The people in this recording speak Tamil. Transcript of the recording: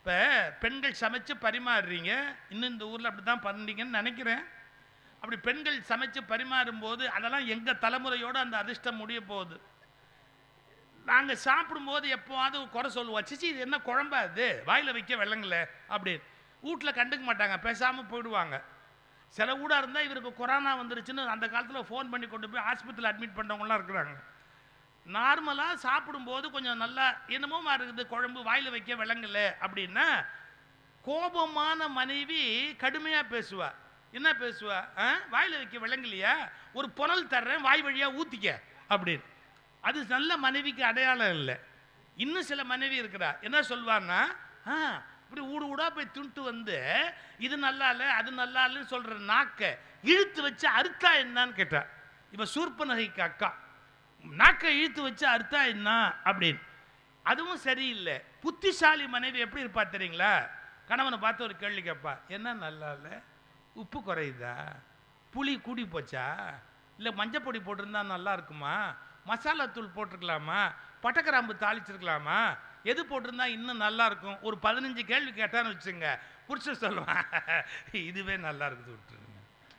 இப்போ பெண்கள் சமைச்சு பரிமாறுறீங்க, இன்னும் இந்த ஊரில் அப்படி தான் பண்ணீங்கன்னு நினைக்கிறேன். அப்படி பெண்கள் சமைச்சு பரிமாறும் போது அதெல்லாம் எங்கள் தலைமுறையோடு அந்த அதிர்ஷ்டம் முடிய போகுது. நாங்கள் சாப்பிடும்போது எப்போவாது குறை சொல்லுவோம், சிச்சி இது என்ன குழம்பா இது, வாயில் வைக்க வெள்ளங்கள அப்படின்னு. வீட்டில் கண்டுக்க மாட்டாங்க, பேசாமல் போயிடுவாங்க. சில ஊடாக இருந்தால் இவருக்கு கொரோனா வந்துருச்சுன்னு அந்த காலத்தில் ஃபோன் பண்ணி கொண்டு போய் ஆஸ்பத்திரியில் அட்மிட் பண்ணவங்களாம் இருக்கிறாங்க. நார்மலாக சாப்பிடும்போது கொஞ்சம் நல்லா என்னமோ இருக்குது குழம்பு, வாயில் வைக்க விளங்கல அப்படின்னா கோபமான மனைவி கடுமையாக பேசுவா. என்ன பேசுவா? வாயில் வைக்க விளங்கலையா, ஒரு புனல் தர்றேன் வாய் வழியாக ஊற்றிக்க அப்படின்னு. அது நல்ல மனைவிக்கு அடையாளம் இல்லை. இன்னும் சில மனைவி இருக்கிறா, என்ன சொல்வான்னா, இப்படி ஊடு ஊடா போய் துண்டு வந்து இது நல்லா இல்லை அது நல்லா இல்லைன்னு சொல்கிற நாக்க இழுத்து வச்சு அறுத்தா என்னன்னு கேட்டா. இப்போ சூர்பனகைக்கு அக்கா நாக்கை இழுத்து வச்சு அறுத்தா என்ன அப்படின்னு. அதுவும் சரியில்லை. புத்திசாலி மனைவி எப்படி இருப்பா தெரியுங்களா? கணவனை பார்த்து ஒரு கேள்வி கேட்பா, என்ன நல்லா இல்லை, உப்பு குறையுதா, புளி கூடி போச்சா, இல்லை மஞ்சப்பொடி போட்டிருந்தா நல்லா இருக்குமா, மசாலா தூள் போட்டிருக்கலாமா, பட்டக்கிராம்பு தாளிச்சிருக்கலாமா, எது போட்டிருந்தா இன்னும் நல்லா இருக்கும். ஒரு 15 கேள்வி கேட்டான்னு வச்சுங்க, புருஷன் சொல்லுவான் இதுவே நல்லா இருக்குது விட்டுருங்க.